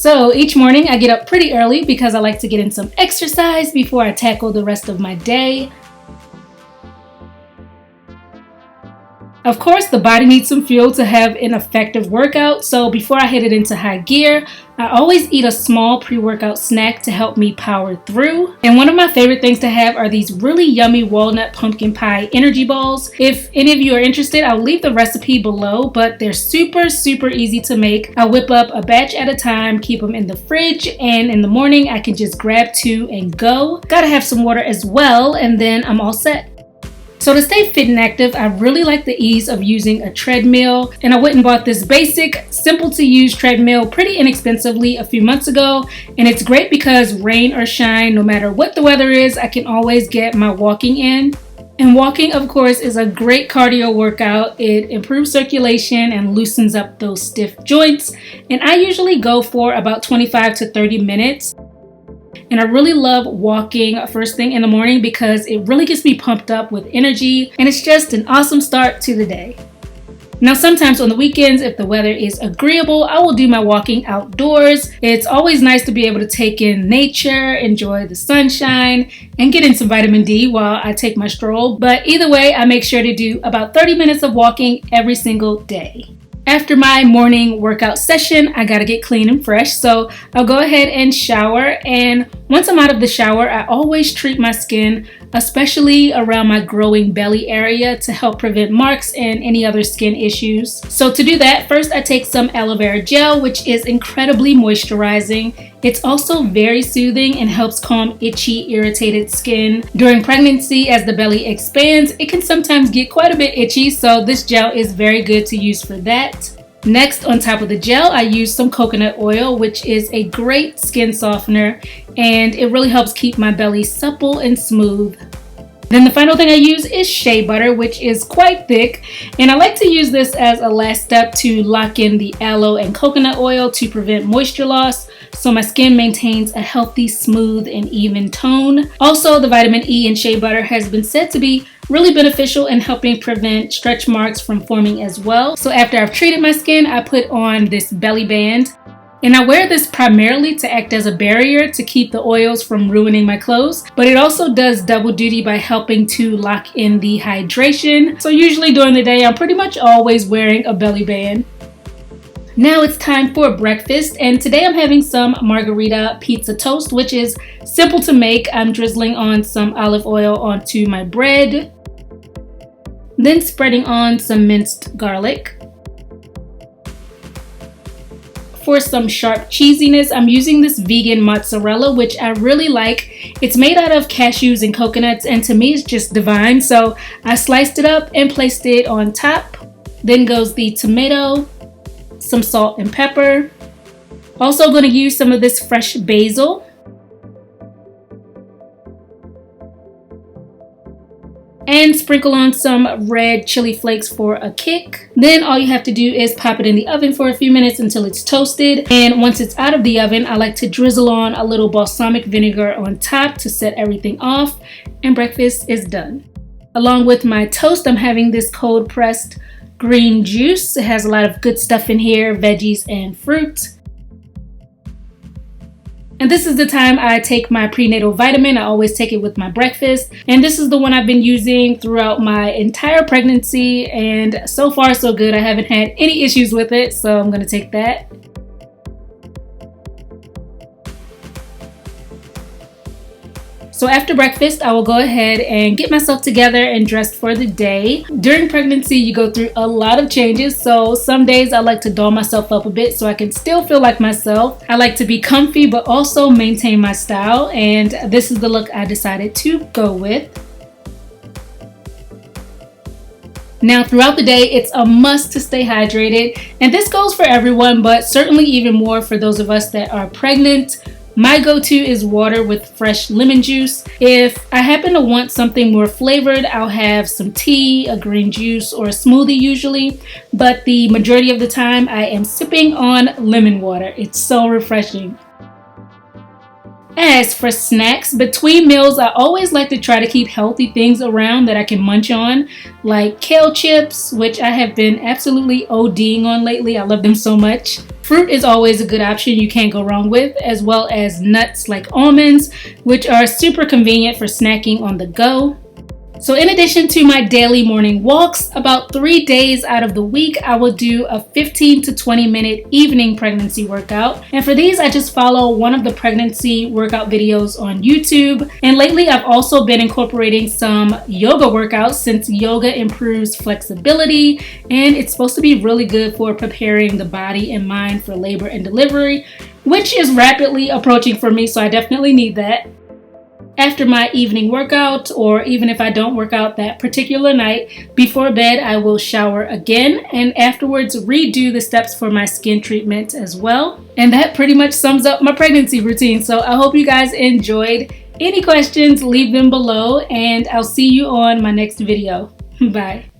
So each morning I get up pretty early because I like to get in some exercise before I tackle the rest of my day. Of course, the body needs some fuel to have an effective workout, so before I hit it into high gear, I always eat a small pre-workout snack to help me power through. And one of my favorite things to have are these really yummy walnut pumpkin pie energy balls. If any of you are interested, I'll leave the recipe below, but they're super easy to make. I whip up a batch at a time, keep them in the fridge, and in the morning I can just grab 2 and go. Gotta have some water as well, and then I'm all set. So to stay fit and active, I really like the ease of using a treadmill, and I went and bought this basic, simple to use treadmill pretty inexpensively a few months ago, and it's great because rain or shine, no matter what the weather is, I can always get my walking in. And walking, of course, is a great cardio workout. It improves circulation and loosens up those stiff joints, and I usually go for about 25 to 30 minutes. And I really love walking first thing in the morning because it really gets me pumped up with energy, and it's just an awesome start to the day. Now sometimes on the weekends, if the weather is agreeable, I will do my walking outdoors. It's always nice to be able to take in nature, enjoy the sunshine, and get in some vitamin D while I take my stroll. But either way, I make sure to do about 30 minutes of walking every single day. After my morning workout session, I gotta get clean and fresh, so I'll go ahead and shower. And once I'm out of the shower, I always treat my skin, especially around my growing belly area, to help prevent marks and any other skin issues. So to do that, first I take some aloe vera gel, which is incredibly moisturizing. It's also very soothing and helps calm itchy, irritated skin. During pregnancy, as the belly expands, it can sometimes get quite a bit itchy, so this gel is very good to use for that. Next, on top of the gel, I use some coconut oil, which is a great skin softener, and it really helps keep my belly supple and smooth. Then the final thing I use is shea butter, which is quite thick, and I like to use this as a last step to lock in the aloe and coconut oil to prevent moisture loss, so my skin maintains a healthy, smooth, and even tone. Also, the vitamin E in shea butter has been said to be really beneficial in helping prevent stretch marks from forming as well. So after I've treated my skin, I put on this belly band. And I wear this primarily to act as a barrier to keep the oils from ruining my clothes, but it also does double duty by helping to lock in the hydration. So usually during the day, I'm pretty much always wearing a belly band. Now it's time for breakfast, and today I'm having some margarita pizza toast, which is simple to make. I'm drizzling on some olive oil onto my bread, then spreading on some minced garlic. For some sharp cheesiness, I'm using this vegan mozzarella, which I really like. It's made out of cashews and coconuts, and to me it's just divine. So I sliced it up and placed it on top. Then goes the tomato, some salt and pepper. Also going to use some of this fresh basil. And sprinkle on some red chili flakes for a kick. Then all you have to do is pop it in the oven for a few minutes until it's toasted. And once it's out of the oven, I like to drizzle on a little balsamic vinegar on top to set everything off, and breakfast is done. Along with my toast, I'm having this cold pressed green juice. It has a lot of good stuff in here, veggies and fruit. And this is the time I take my prenatal vitamin. I always take it with my breakfast. And this is the one I've been using throughout my entire pregnancy. And so far, so good. I haven't had any issues with it, so I'm going to take that. So after breakfast, I will go ahead and get myself together and dressed for the day. During pregnancy, you go through a lot of changes, so some days I like to doll myself up a bit so I can still feel like myself. I like to be comfy but also maintain my style, and this is the look I decided to go with. Now throughout the day, it's a must to stay hydrated, and this goes for everyone, but certainly even more for those of us that are pregnant. My go-to is water with fresh lemon juice. If I happen to want something more flavored, I'll have some tea, a green juice, or a smoothie usually, but the majority of the time I am sipping on lemon water. It's so refreshing. As for snacks, between meals, I always like to try to keep healthy things around that I can munch on, like kale chips, which I have been absolutely ODing on lately. I love them so much. Fruit is always a good option you can't go wrong with, as well as nuts like almonds, which are super convenient for snacking on the go. So in addition to my daily morning walks, about 3 days out of the week, I will do a 15 to 20 minute evening pregnancy workout. And for these, I just follow one of the pregnancy workout videos on YouTube. And lately, I've also been incorporating some yoga workouts since yoga improves flexibility and it's supposed to be really good for preparing the body and mind for labor and delivery, which is rapidly approaching for me, so I definitely need that. After my evening workout, or even if I don't work out that particular night, before bed I will shower again and afterwards redo the steps for my skin treatment as well. And that pretty much sums up my pregnancy routine. So I hope you guys enjoyed. Any questions, leave them below and I'll see you on my next video. Bye.